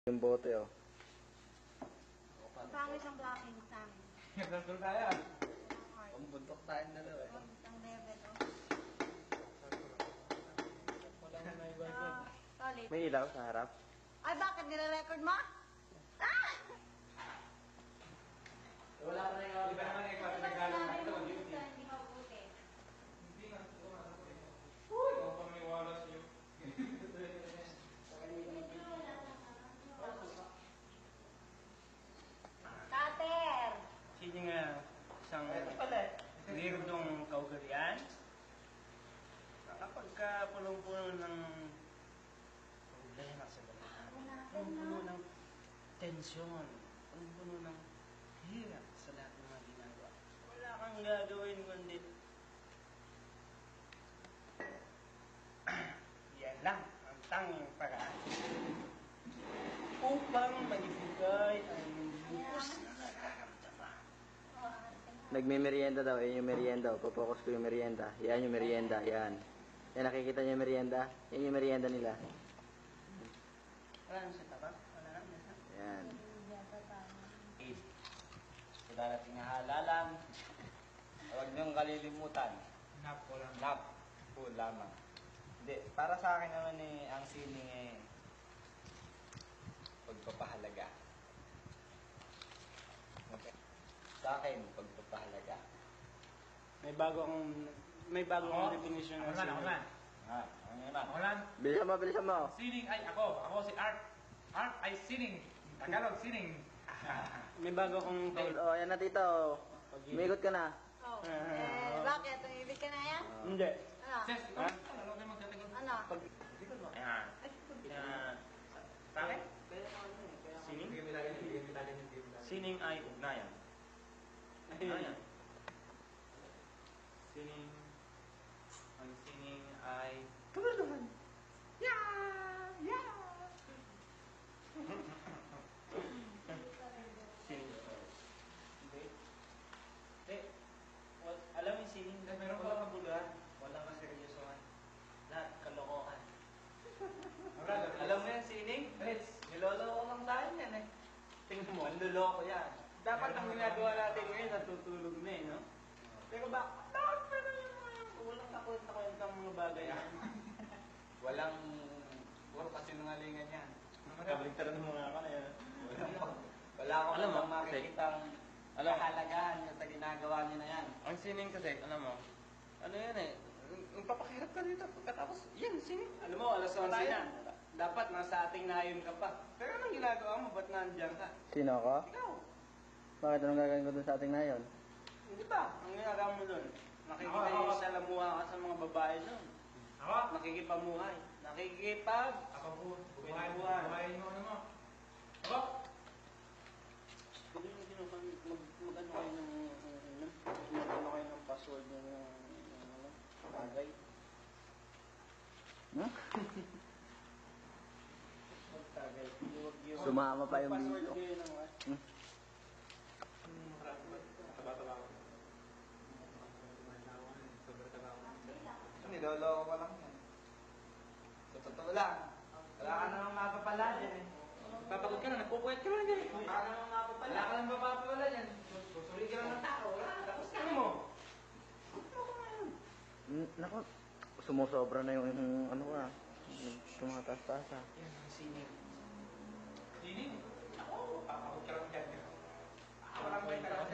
Yung bote, oh. Pangit ang blocking sa amin. Nagdadol tayo. Pambuntok tayong dalawa, eh. Ang level, oh. Wala na naiba. Solid. May ilaw sa harap. Ay, bakit? Nire-record mo? Ah! Wala pa na yung iba naman ikaw pinagalo na ito. Hindi mabuti. Hindi nga. Uy! Ako pa may wala sa'yo. Cutter! Sino nga isang weirdong kaugalian na kapag ka punong-puno ng problema sa balita, punong-puno ng tensyon, punong-puno ng hirap sa lahat ng mga ginagawa. Wala kang gagawin kundi yan lang ang tanging paraan upang maibigay ang lubos na nararamdaman. Nagme-merienda daw. Yan yung merienda, oh. Papokus ko yung merienda. Yan yung merienda. Yan. Yan, nakikita niyo yung merienda? Yan yung merienda nila. Wala na sa tabak? Wala na sa Yan. Aid. Sa darating na halalan, huwag niyong kalilimutan. Nap ko lang. Nap po lamang. Hindi, para sa akin naman ang sining pagpapahalaga. Okay. Sa akin, pagpapahalaga. May bagong definition ng Ako lang, ako lang. Ano naman? Ako lang. Bilisan mo, bilisan mo. Sining ay ako. Ako si Art. Art ay sining. Tagalog, sining. May bago akong Oh, yan na, tito. Umikot ka na. Oh. Bakit? Tumibig ka na yan? Hindi. Ano? Ses, Ha? ano kayo magkatagal? Ano? Ayan. Bakit? Sining? Sining ay ugnayan. Ugnayan. Sining. Ang sining ay kabuluhan. Yeah! Yeah! Sining. Hindi. Hindi. Alam mo yung sining, meron pa kabuluhan. Walang kaseryosohan. Lahat kalokohan. Alam mo yan, sining? Niloloko lang tayo yan eh. Tingnan mo, niloloko yan. Dapat ang ginagawa natin ngayon, natutulog na eh, no? Pero bakit pa na yung mga yung walang kakwenta-kwenta ang mga bagay yan? Walang, puro kasinungalingan yan. Nakabaligtaran ng mga ka na yan. Wala akong Alam mo, makikitang kahalagahan sa ginagawa niyo na yan. Ang sining kasi, alam mo, ano yan eh, magpapakirap ka dito pagkatapos, yan, sining. Alam mo, alas 11 na. Dapat nasa ating nayon ka pa. Pero anong ginagawa mo? Ba't nandiyan ka? Sino ako? Ikaw. Bakit anong gagawin ko dun sa ating nayon? Hindi ba? Ang ginagawa mo doon? Nakikita yung salamuha ka sa mga babae doon. Ako? Nakikipamuhay. Ako po. Buhayin mo ano mo. Ako? Pwede nyo mag-ano kayo ng mag-ano kayo ng password ng bagay. Hmm? Magtagay. Yung Sumama pa yung password video. kayo ng Hmm? Taba-taba ako. Niloloko ka lang yan. Sa totoo lang, wala ka namang mapapala dyan eh. Papagod ka na, nagpupuwet ka lang dyan. Wala ka namang mapapala. Wala ka namang mapapala dyan. Susuli ka lang ng tao. Wala ka. Tapos ka mo. Naku, sumusobra na yung ano ka. Tumataas-taas, ah. Yan ang sining. Sining? Ako, papagod ka lang dyan. Ako lang may tagal.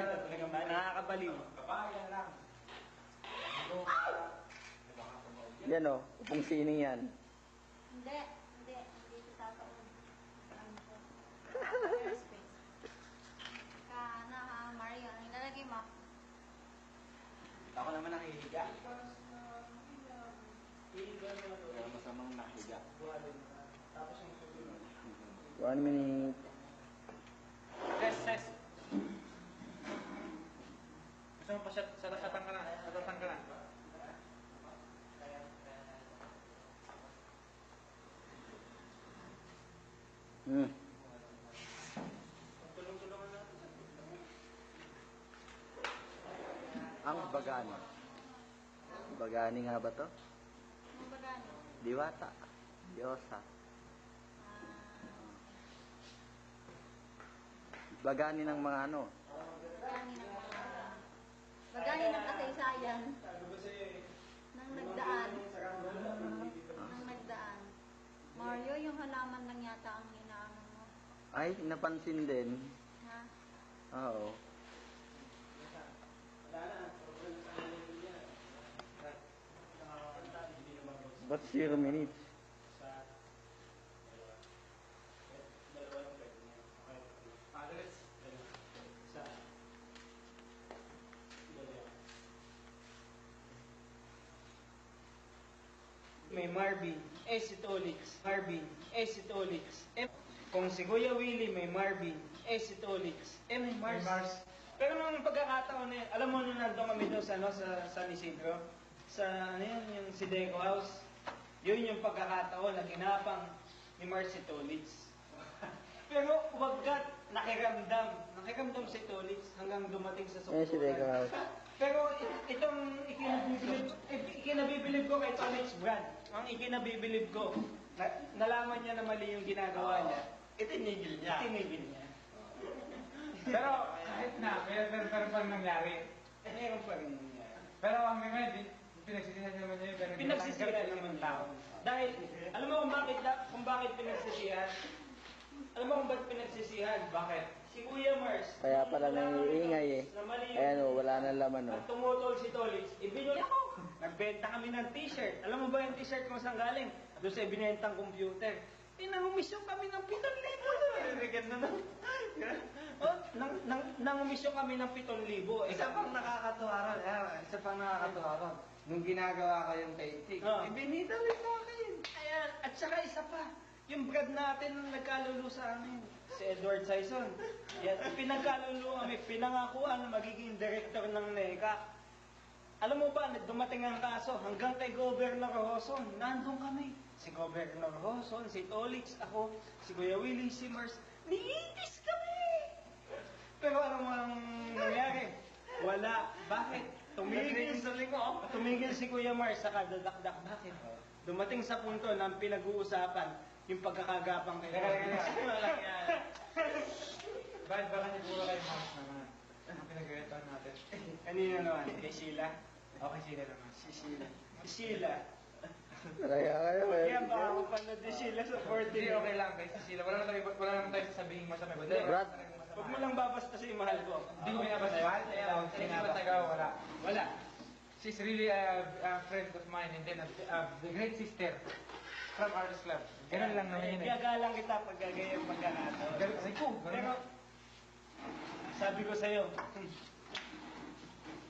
Nakakabaliw. Kabayan lang. Yan, oh. Upong sining yan. Hindi. Hindi ito tataon. Ano ko? Space. Kana ha, Mario. Ano ilalagay mo? Ako naman nakihiga. Wala masamang nahiga. 1 minute. Ses. Gusto mo pa siya, satatan ka na. Satatan ka na. Hmm. Tulong-tulungan natin. Ang bagani. Bagani nga ba to? Ano ba gano'n? Diwata. Diyosa. Bagani ng mga ano. Bagani ng kasaysayan. Sabi ko sa'yo eh. Nang nagdaan. Nang nagdaan. Mario, yung halaman lang yata ang inaano mo. Ay, napansin din. Ha? Oo. Wala na. Problem sa kanila niya. Ba't 0 minutes? Sa dalawa lang pwede niya. Okay. Others. Sa dalawa. May Marvin, si Tolix. Marvin, si Tolix. Kung si Kuya Willie, may Marvin, si Tolix. May Mars. May Mars. Pero nung pagkakataon na yun, alam mo nung nandun kami doon sa, ano, sa San Isidro, sa ano yun, yung si Deco House, yun yung pagkakataon na kinapang ni Mars si Tolix. Pero wagkat nakiramdam si Tolix hanggang dumating sa Eh, si Deco sukuran. House. Pero itong ikinabibilib ko kay Tolix Brad, ang ikinabibilib ko, nalaman niya na mali yung ginagawa niya, Itinigil niya. tinigil niya. Pero kahit na, meron pa rin nangyari. Meron pa rin nangyari. Pero hanggang ngayon, pinagsisihan naman niya yun. Pero hindi Pinagsisihan natanggap naman ng tao. Dahil, alam mo kung bakit pinagsisihan? Alam mo kung bakit pinagsisihan? Bakit? Si Kuya Mars. Kaya pala nangiingay eh. Na mali Ayan o, wala nang laman o. At tumutol si Tolix, ibinuli ako. Nagbenta kami ng t-shirt. Alam mo ba yung t-shirt kung saan galing? Doon sa ibinentang computer. Nangumisyon kami ng 7,000 doon. Narinig na lang. Oh, nangumisyon kami ng 7,000. Isa pang nakakatuwa ron. Isa pang nakakatuwa ron. Nung ginagawa ko yung painting, Ah. ibinita rin sa akin. Ayan, at saka isa pa, yung brad natin nung nagkalulu sa amin, si Edward Saison. Yan, pinagkalulu kami, pinangakuan na magiging director ng NECA. Alam mo ba, dumating ang kaso hanggang kay Governor Roson, nandun kami. Si Governor Roson, si Tolix, ako, si Kuya Willie, si Mars, niitis kami! Pero ano ang nangyari? Wala. Bakit? Tumigil si Kuya Mars sa kadadakdak. Bakit? Dumating sa punto na ang pinag-uusapan yung pagkakagapang kay Bakit baka niyo puro kayo Mars naman? Ang pinagkagatan natin. Kanina naman, kay Sheila. Okay, sila naman. Si Sheila. Si Sheila. Kaya kayo eh. Kaya baka mapanood ni Sheila sa 40. Hindi, okay lang kay Cecilia. Wala naman tayo sasabihin masama. Brad. Huwag mo lang babasta sa mahal ko. Hindi ko binabasbal. Hindi ko taga wala. Wala. She's really a friend of mine and then the great sister from Arts Club. Ganun lang naman yun eh. Gagalang kita pag gagayang pagkakataon. Ganun kasi ko. Pero, sabi ko sa'yo,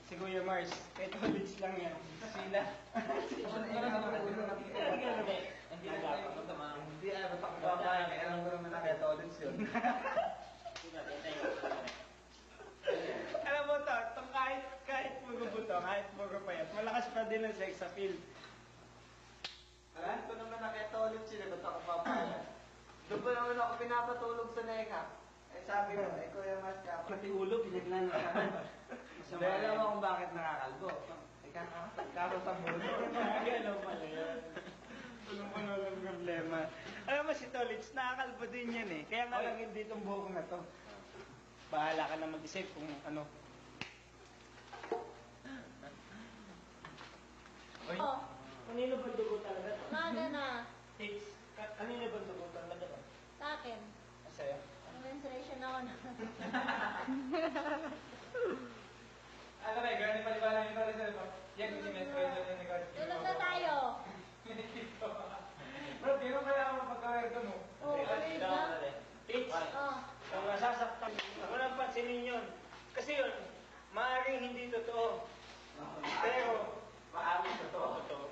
si Kuya Mars, kay Tolix lang yan. Sila. Hindi, pakbabayan. Alam ko naman na kaya Tolix yun. Alam mo to kahit magubuto, kahit magupayat, malakas pa din ang sex appeal. Alam ko naman na kaya Tolix yun. Ba't ako papayan? Doon pa naman ako pinapatulog sa NECA. Eh sabi ko, Kuya Mas ka. Pati ulo, biniglan na naman. Hindi alam mo kung bakit nakakalbo. Karo sa mulo. Gano'n pala yun. Punong-puno ng problema. Alam mo si Tolix, nakakalbo din yan eh. Kaya nga lang hindi itong buhok na to. Bahala ka na mag-isip kung ano. Oh, Kanino ba dugo talaga to? umaga na. It's, kanino ba dugo talaga to? Sa akin. Sa'yo? Menstruation ako na. Alam mo, ganun pala yung Torres sa yan, hindi menstruation yung nag-arts. Tulog na tayo. Bro, biro kaya ako pagka-werto mo. Oo, ulit na. Tits, Oh. kung nasasaktan, ako lang pansinin yun. Kasi yun, maaaring hindi totoo. Pero, Maaring totoo. totoo.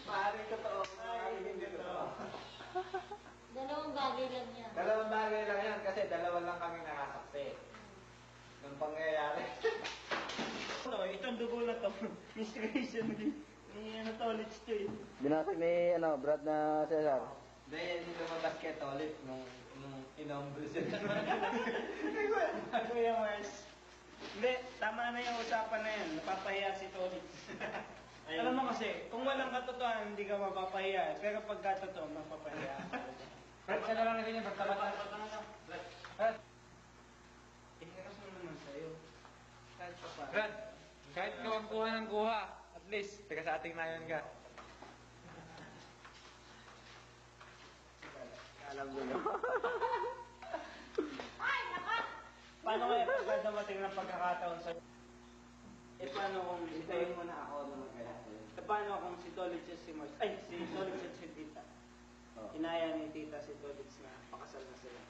Maaring totoo. Maaaring hindi totoo. Dalawang bagay lang yan. Dalawang bagay lang yan kasi dalawa lang kami nakasaksi. Nung pangyayari. Ano, itong dugo na to, menstruation ni ano Tolix to eh. Binasag ni Brad na Cesar. Dahil hindi lumabas kay Tolip nung inombre siya. Kuya Mars. Hindi, tama na yung usapan na yan. Napapahiya si Tolix. Alam mo kasi, kung walang katotohanan, hindi ka mapapahiya. Pero pagka totoo, mapapahiya. Brad, siya na lang na ganyan, pagtapat. kahit pa pa. Brad, kahit kawang kuha ng kuha, at least, taga sa ating nayon ka. Alam nyo. Paano kaya pagka dumating ng pagkakataon sa... paano kung Hintayin mo na ako na mag-alala. paano kung si Tolitz at si Mars... Ay, si Tolitz at si Tita. Oh. Inaya ni Tita si Tolitz na pakasal na sila.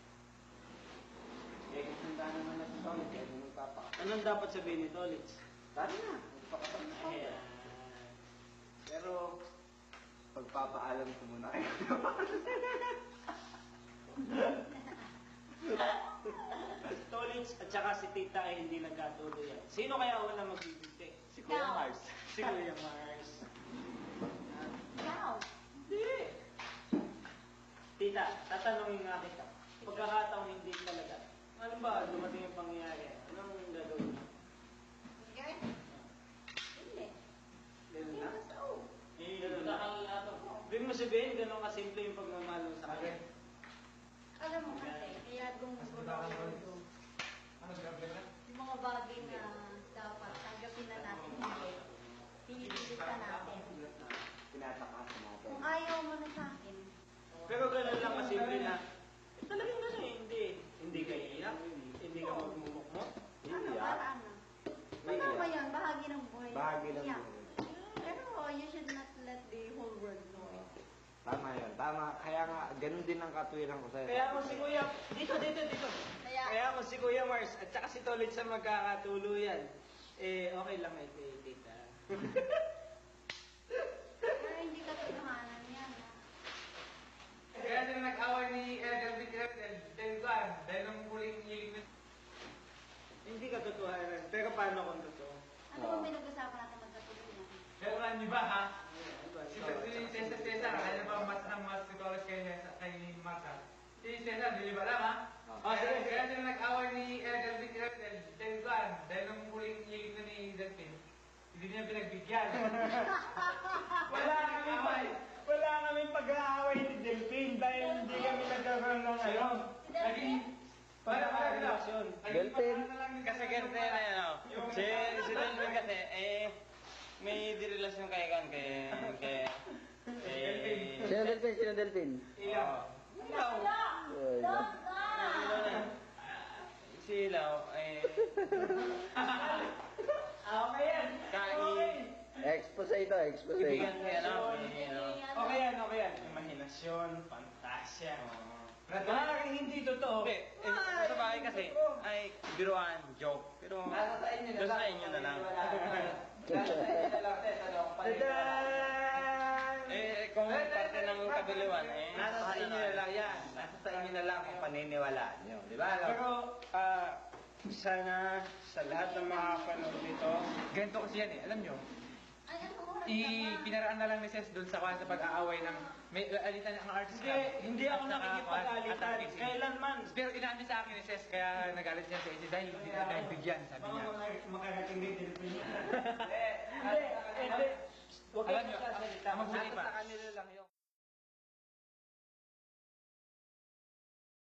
Eh, kung handa naman na si Tony, kaya mo magpapakasal. Anong dapat sabihin ni Tolitz? Tara na, magpakasal na tayo. Ayan. Pero, pagpapaalam ko muna kayo. Si Tolitz at saka si Tita ay hindi nagkatuloy yan. Sino kaya una magbibigti? Si Kuya Ikaw. Mars. Si Kuya Mars. Ikaw. Hindi. Tita, tatanungin nga kita. Pagkakataong hindi talaga. Ano ba dumating yung pangyayari? Anong gagawin mo? Okay? Hindi. Ganun na? Oo. Ganun na. Ibig mo sabihin, ganun kasimple yung pagmamahal mo sa akin. Alam mo kasi, kaya gumugulo ako doon. Ano sinabi na? Yung mga bagay na dapat tanggapin na natin hindi. Pinipilit ka natin. Tinatakasan natin. Kung ayaw mo na sa akin, Pero ganun lang kasimple na, talagang ganun eh, hindi ka iiyak, hindi ka magmumukmok. ano, Iiyak. paraan na. Ano ba yan? Bahagi ng buhay. Bahagi ng Yeah. buhay. Pero you should not let the whole world know it. Tama yun, tama. Kaya nga, ganun din ang katwiran ko sa'yo. Kaya mo si Kuya, dito. Kaya mo si Kuya Mars at saka si Tolitz sa magkakatuluyan. Eh, okay lang eh, Tita. Pero hindi ka tutuhanan yan. Ha? Kaya sila nag-away ni Edel with Edel, dahil nung huling hiling na... Hindi ka totohanan, pero paano kung totoo? Ano ba pinag-usapan natin magkatuloy yan? Pero alam niyo ba ha? Si Ano Cesar, kaya ba mas ng mas sikolos kay Marta? Si Cesar, di ba lang ha? sige. Kaya sila nag-away ni Edel with Edel, dahil nung huling hiling na ni Delphine, hindi niya pinagbigyan. Wala kami pag-aaway ni Delphine dahil hindi kami nagkakaroon ng ano. Naging... Para relasyon. Delphine. Kasi ganito yan, ano, si Delphine kasi, may direlasyon kay Sino Delphine? Sino Delphine? Ilaw. Uy, si Ilaw, Okay yan. expose ito, expose. ibigan kay ano, Okay yan. Imahinasyon, fantasya. Brad, Maaaring hindi totoo. hindi, sa bahay kasi, ay, biruan, joke, pero, Nasa sa inyo na doon lang. sa inyo na lang. Nasa sa inyo na lang, Tess. Ano, Tadan! Kung parte ng kabiliwan, Nasa sa inyo na lang yan. Nasa sa inyo na lang kung paniniwalaan nyo. Di ba? Pero, sana sa lahat ng mga panood nito, ganito kasi yan eh, alam nyo, Ay, ano oras pinaraan na lang ni Ces doon sa pag-aaway ng may alitan ng artist club. hindi ako At saka, nakikipag-alitan. at ang kissing. Kailanman. Pero inaano sa akin ni Ces, kaya nagalit siya sa AC dahil hindi na nagbigyan, sabi niya. Makarating din Delphine. Hindi. Huwag Alam kayo nyo, sasalita. ang mabuti Nasa pa, sa kanila lang yun.